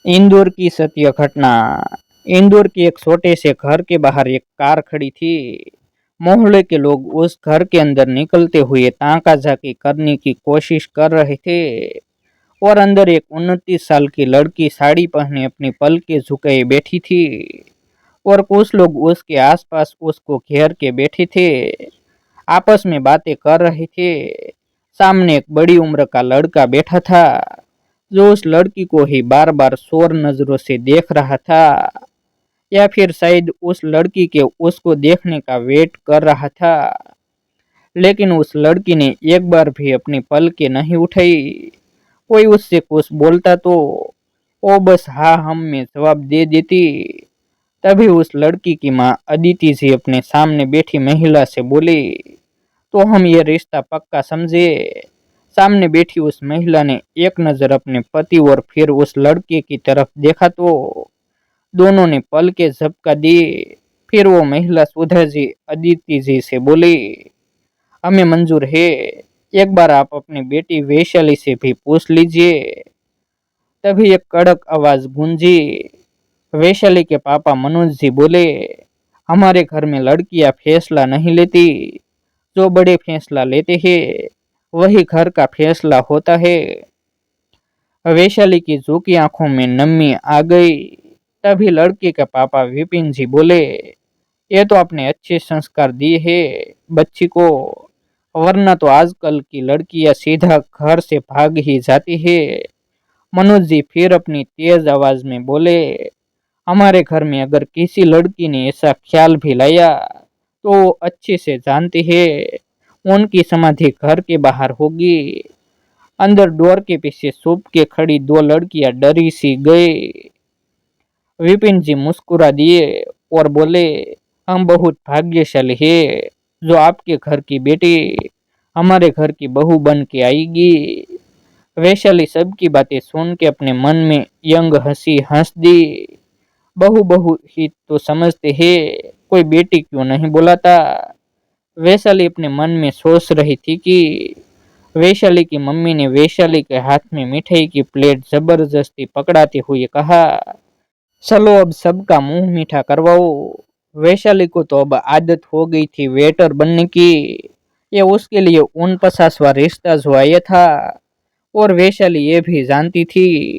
इंदौर की सत्य घटना। इंदौर के एक छोटे से घर के बाहर एक कार खड़ी थी। मोहल्ले के लोग उस घर के अंदर निकलते हुए ताकाझाकी करने की कोशिश कर रहे थे और अंदर एक 29 साल की लड़की साड़ी पहने अपनी पलकें झुकाए बैठी थी और कुछ लोग उसके आसपास उसको घेर के बैठे थे, आपस में बातें कर रहे थे। सामने एक बड़ी उम्र का लड़का बैठा था जो उस लड़की को ही बार बार शोर नजरों से देख रहा था, या फिर शायद उस लड़की के उसको देखने का वेट कर रहा था। लेकिन उस लड़की ने एक बार भी अपनी पलकें नहीं उठाई। कोई उससे कुछ बोलता तो वो बस हाँ हम में जवाब दे देती। तभी उस लड़की की माँ अदिति जी अपने सामने बैठी महिला से बोली, तो हम ये रिश्ता पक्का समझे। सामने बैठी उस महिला ने एक नजर अपने पति और फिर उस लड़के की तरफ देखा तो दोनों ने पल के झपका दिए। फिर वो महिला सुधा जी अदिति जी से बोली, हमें मंजूर है, एक बार आप अपनी बेटी वैशाली से भी पूछ लीजिए। तभी एक कड़क आवाज गूंजी। वैशाली के पापा मनोज जी बोले, हमारे घर में लड़कियां फैसला नहीं लेती, जो बड़े फैसला लेते हैं वही घर का फैसला होता है। वैशाली की झुकी आंखों में नमी आ गई। तभी लड़के के पापा विपिन जी बोले, ये तो आपने अच्छे संस्कार दिए हैं बच्ची को, वरना तो आजकल की लड़कियां सीधा घर से भाग ही जाती है। मनोज जी फिर अपनी तेज आवाज में बोले, हमारे घर में अगर किसी लड़की ने ऐसा ख्याल भी लाया तो वो अच्छे से जानती है उनकी समाधि घर के बाहर होगी। अंदर डोर के पीछे छुप के खड़ी दो लड़कियां डरी सी गई। विपिन जी मुस्कुरा दिए और बोले, हम बहुत भाग्यशाली है जो आपके घर की बेटी हमारे घर की बहू बन के आएगी। वैशाली सबकी बातें सुन के अपने मन में यंग हंसी हंस दी। बहू बहू ही तो समझते हैं, कोई बेटी क्यों नहीं बुलाता। वैशाली अपने मन में सोच रही थी कि वैशाली की मम्मी ने वैशाली के हाथ में मिठाई की प्लेट जबरदस्ती पकड़ाते हुए कहा, चलो अब सबका मुंह मीठा करवाओ। वैशाली को तो अब आदत हो गई थी वेटर बनने की। ये उसके लिए 49वां रिश्ता जो आया था और वैशाली ये भी जानती थी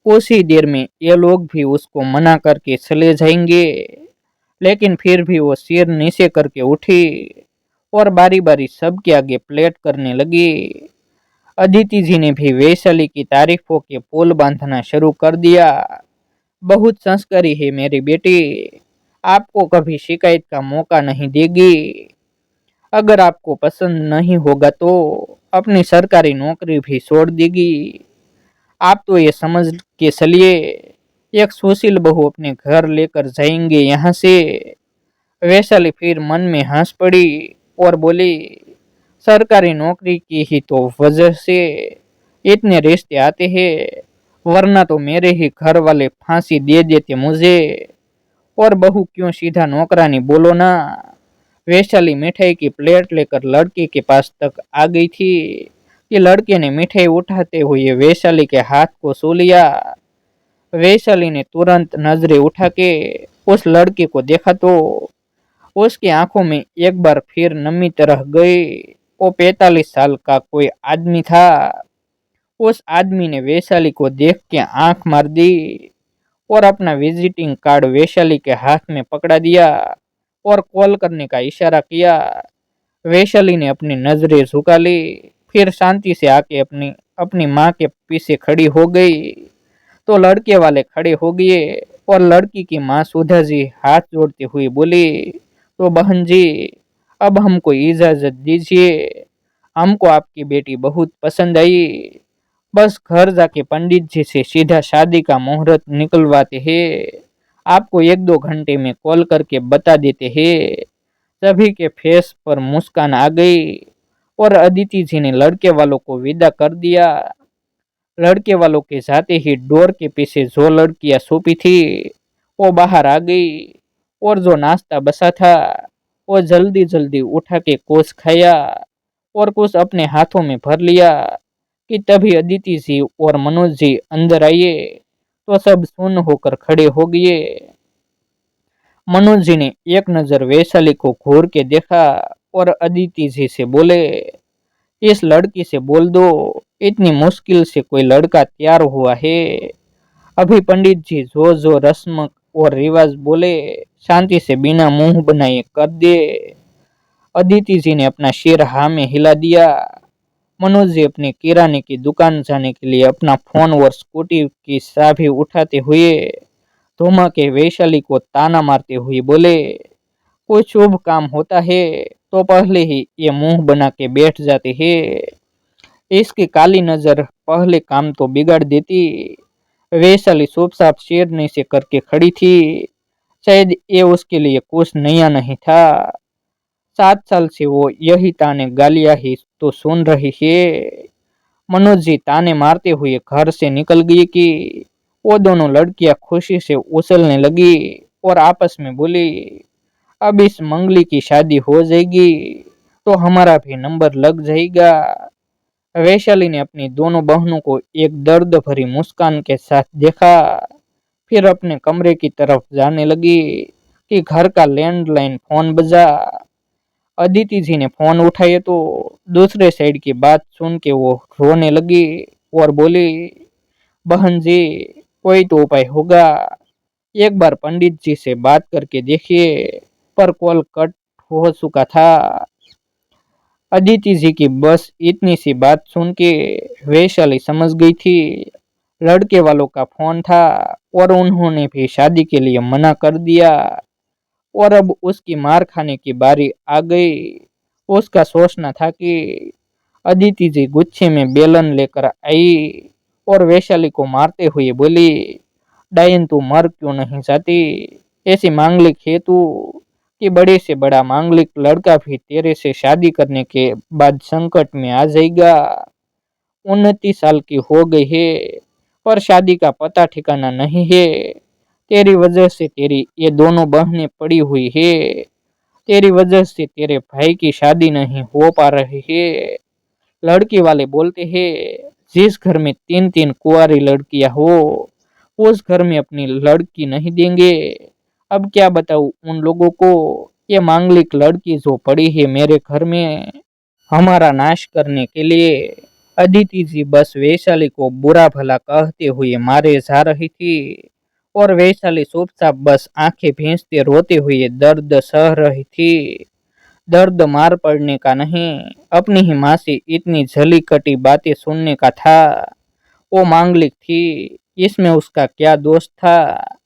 कुछ ही देर में ये लोग भी उसको मना करके चले जाएंगे। लेकिन फिर भी वो सिर नीचे करके उठी और बारी बारी सबके आगे प्लेट करने लगी। अदिति जी ने भी वैशाली की तारीफों के पुल बांधना शुरू कर दिया। बहुत संस्कारी है मेरी बेटी, आपको कभी शिकायत का मौका नहीं देगी। अगर आपको पसंद नहीं होगा तो अपनी सरकारी नौकरी भी छोड़ देगी। आप तो ये समझ के चलिए एक सुशील बहू अपने घर लेकर जाएंगे यहाँ से। वैशाली फिर मन में हंस पड़ी और बोली, सरकारी नौकरी की ही तो वजह से इतने रिश्ते आते हैं, वरना तो मेरे ही घर वाले फांसी दे देते मुझे। और बहू क्यों सीधा नौकरानी बोलो ना। वैशाली मिठाई की प्लेट लेकर लड़के के पास तक आ गई थी कि लड़के ने मिठाई उठाते हुए वैशाली के हाथ को छू लिया। वैशाली ने तुरंत नजरें उठा के उस लड़के को देखा तो उसकी आंखों में एक बार फिर नमी तरह गई। वो 45 साल का कोई आदमी था। उस आदमी ने वैशाली को देख के आंख मार दी और अपना विजिटिंग कार्ड वैशाली के हाथ में पकड़ा दिया और कॉल करने का इशारा किया। वैशाली ने अपनी नजरें झुका ली, फिर शांति से आके अपनी अपनी माँ के पीछे खड़ी हो गई। तो लड़के वाले खड़े हो गए और लड़की की माँ सुधा जी हाथ जोड़ते हुए बोली, तो बहन जी अब हमको इजाजत दीजिए, हमको आपकी बेटी बहुत पसंद आई। बस घर जाके पंडित जी से सीधा शादी का मुहूर्त निकलवाते हैं, आपको 1-2 घंटे में कॉल करके बता देते हैं। सभी के फेस पर मुस्कान आ गई और अदिति जी ने लड़के वालों को विदा कर दिया। लड़के वालों के जाते ही डोर के पीछे जो लड़कियां छुपी थी वो बाहर आ गई और जो नाश्ता बसा था वो जल्दी जल्दी उठा के कुछ खाया और कुछ अपने हाथों में भर लिया कि तभी अदिति जी और मनोज जी अंदर आए। तो सब सुन्न होकर खड़े हो गए। मनोज जी ने एक नजर वैशाली को घूर के देखा और अदिति जी से बोले, इस लड़की से बोल दो, इतनी मुश्किल से कोई लड़का तैयार हुआ है। अभी पंडित जी जो जो रस्म और रिवाज बोले शांति से बिना मुंह बनाए कर दे। अदिति जी ने अपना सिर हाँ में हिला दिया। मनोज जी अपने किराने की दुकान जाने के लिए अपना फोन और स्कूटी की चाबी उठाते हुए धोमा के वैशाली को ताना मारते हुए बोले, कोई शुभ काम होता है तो पहले ही ये मुंह बना के बैठ जाते हैं। इसकी काली नजर पहले काम तो बिगाड़ देती। वैशाली चुपचाप सिर नीचे करके खड़ी थी। शायद ये उसके लिए कुछ नया नहीं था। 7 साल से वो यही ताने गालियां ही तो सुन रही है। मनोज जी ताने मारते हुए घर से निकल गई कि वो दोनों लड़कियां खुशी से उछलने लगी और आपस में बोली, अब इस मंगली की शादी हो जाएगी तो हमारा भी नंबर लग जाएगा। वैशाली ने अपनी दोनों बहनों को एक दर्द भरी मुस्कान के साथ देखा, फिर अपने कमरे की तरफ जाने लगी कि घर का लैंडलाइन फोन बजा। अदिति जी ने फोन उठाए तो दूसरे साइड की बात सुन के वो रोने लगी और बोली, बहन जी कोई तो उपाय होगा, एक बार पंडित जी से बात करके देखिए। पर कॉल कट हो चुका था। अदिति जी की बस इतनी सी बात सुन के वैशाली समझ गई थी लड़के वालों का फोन था और उन्होंने भी शादी के लिए मना कर दिया और अब उसकी मार खाने की बारी आ गई। उसका सोचना था कि अदिति जी गुच्छे में बेलन लेकर आई और वैशाली को मारते हुए बोली, डायन तू मर क्यों नहीं जाती, ऐसी मांगलिक है तू कि बड़े से बड़ा मांगलिक लड़का भी तेरे से शादी करने के बाद संकट में आ जाएगा। 29 साल की हो गई है पर शादी का पता ठिकाना नहीं है। तेरी वजह से तेरी ये दोनों बहनें पड़ी हुई है। तेरी वजह से तेरे भाई की शादी नहीं हो पा रही है। लड़की वाले बोलते हैं जिस घर में 3 3 कुंवारी लड़कियां हो उस घर में अपनी लड़की नहीं देंगे। अब क्या बताऊं उन लोगों को, ये मांगलिक लड़की जो पड़ी है मेरे घर में हमारा नाश करने के लिए। अदिति जी बस वैशाली को बुरा भला कहते हुए मारे जा रही थी और वैशाली चुपचाप बस आंखें भींचते रोते हुए दर्द सह रही थी। दर्द मार पड़ने का नहीं, अपनी ही माँ से इतनी जली कटी बातें सुनने का था। वो मांगलिक थी, इसमें उसका क्या दोष था।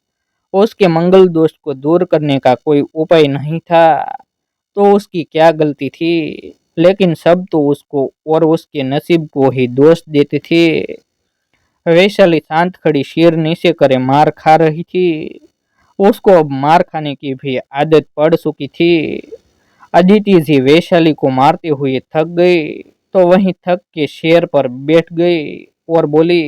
उसके मंगल दोष को दूर करने का कोई उपाय नहीं था तो उसकी क्या गलती थी। लेकिन सब तो उसको और उसके नसीब को ही दोष देते थे। वैशाली शांत खड़ी सिर नीचे करे मार खा रही थी। उसको अब मार खाने की भी आदत पड़ चुकी थी। अदिति जी वैशाली को मारते हुए थक गई तो वहीं थक के शेर पर बैठ गई और बोली,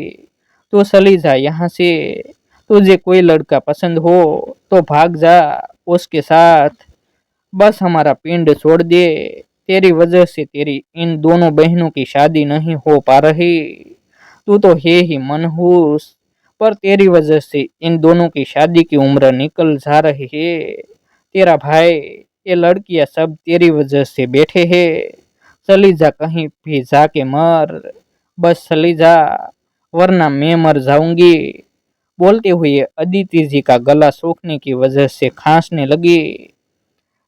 तू चली जा यहाँ से, तुझे कोई लड़का पसंद हो तो भाग जा उसके साथ, बस हमारा पिंड छोड़ दे। तेरी वजह से तेरी इन दोनों बहनों की शादी नहीं हो पा रही। तू तो है ही मनहूस, पर तेरी वजह से इन दोनों की शादी की उम्र निकल जा रही है। तेरा भाई, ये लड़कियां सब तेरी वजह से बैठे हैं। चली जा कहीं भी जाके मर, बस चली जा वरना मैं मर जाऊंगी। बोलते हुए अदिति जी का गला सूखने की वजह से खांसने लगी।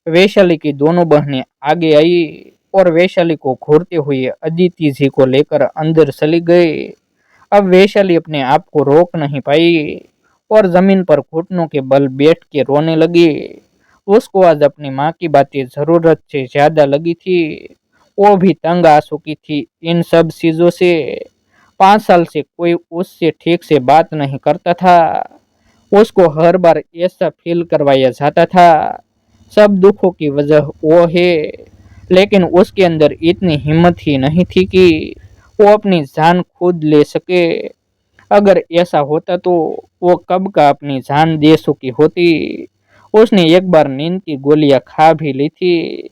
वैशाली की दोनों बहनें आगे आई और वैशाली को घूरते हुए अदिति जी को लेकर अंदर चली गई। अब वैशाली अपने आप को रोक नहीं पाई और जमीन पर घुटनों के बल बैठ के रोने लगी। उसको आज अपनी माँ की बातें जरूरत से ज्यादा लगी थी। वो भी तंग आ चुकी थी इन सब चीजों से। 5 साल से कोई उससे ठीक से बात नहीं करता था। उसको हर बार ऐसा फील करवाया जाता था सब दुखों की वजह वो है, लेकिन उसके अंदर इतनी हिम्मत ही नहीं थी कि वो अपनी जान खुद ले सके। अगर ऐसा होता तो वो कब का अपनी जान दे चुकी होती। उसने एक बार नींद की गोलियां खा भी ली थी,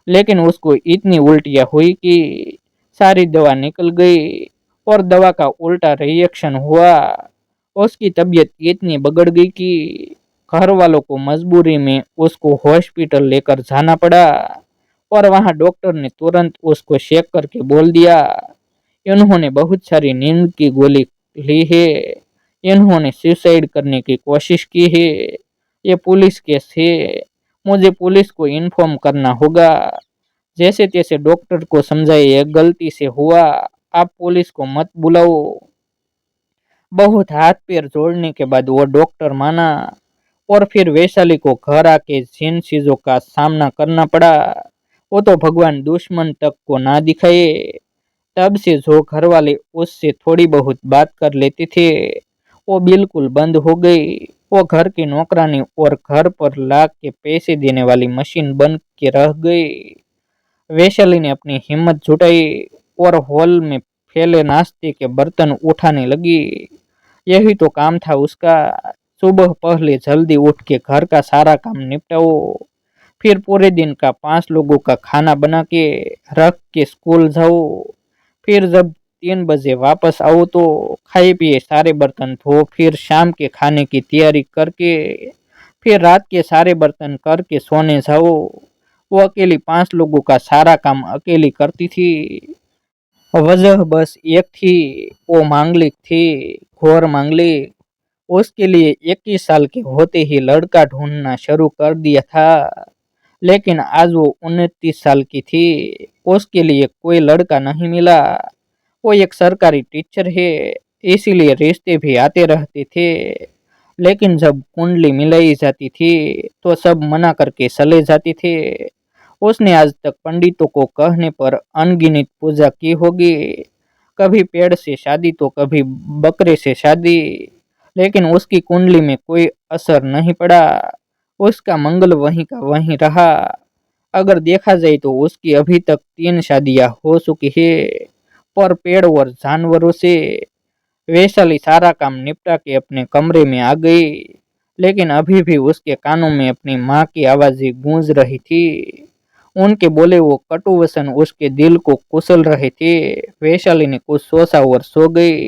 लेकिन उसको इतनी उल्टियां हुई कि सारी दवा निकल गई और दवा का उल्टा रिएक्शन हुआ। उसकी तबीयत इतनी बिगड़ गई कि घर वालों को मजबूरी में उसको हॉस्पिटल लेकर जाना पड़ा। और वहां डॉक्टर ने तुरंत उसको चेक करके बोल दिया, इन्होंने बहुत सारी नींद की गोली ली है, इन्होंने सुसाइड करने की कोशिश की है, ये पुलिस केस है, मुझे पुलिस को इन्फॉर्म करना होगा। जैसे तैसे डॉक्टर को समझाए, ये गलती से हुआ, आप पुलिस को मत बुलाओ। बहुत हाथ पैर जोड़ने के बाद वो डॉक्टर माना। और फिर वैशाली को घर आके जिन चीजों का सामना करना पड़ा वो तो भगवान दुश्मन तक को ना दिखाए। तब से जो घर वाले उससे थोड़ी बहुत बात कर लेते थे वो बिल्कुल बंद हो गई। वो घर की नौकरानी और घर पर लाख के पैसे देने वाली मशीन बन के रह गई। वैशाली ने अपनी हिम्मत जुटाई और हॉल में फैले नाश्ते के बर्तन उठाने लगी। यही तो काम था उसका। सुबह पहले जल्दी उठ के घर का सारा काम निपटाओ, फिर पूरे दिन का 5 लोगों का खाना बना के रख के स्कूल जाओ, फिर जब 3 बजे वापस आओ तो खाए पिए सारे बर्तन धो, फिर शाम के खाने की तैयारी करके फिर रात के सारे बर्तन करके सोने जाओ। वो अकेली 5 लोगों का सारा काम अकेली करती थी। वजह बस एक थी, वो मांगलिक थी, घोर मांगलिक। उसके लिए 21 साल के होते ही लड़का ढूंढना शुरू कर दिया था, लेकिन आज वो 29 साल की थी। उसके लिए कोई लड़का नहीं मिला। वो एक सरकारी टीचर है, इसीलिए रिश्ते भी आते रहते थे। लेकिन जब कुंडली मिलाई जाती थी तो सब मना करके चले जाते थे। उसने आज तक पंडितों को कहने पर अनगिनत पूजा की होगी, कभी पेड़ से शादी तो कभी बकरे से शादी, लेकिन उसकी कुंडली में कोई असर नहीं पड़ा। उसका मंगल वहीं का वहीं रहा। अगर देखा जाए तो उसकी अभी तक 3 शादियां हो चुकी है, पर पेड़ और जानवरों से। वैशाली सारा काम निपटा के अपने कमरे में आ गई, लेकिन अभी भी उसके कानों में अपनी माँ की आवाजें गूंज रही थी। उनके बोले वो कटु वचन उसके दिल को कुचल रहे थे। वैशाली ने कुछ सोचा और सो गई।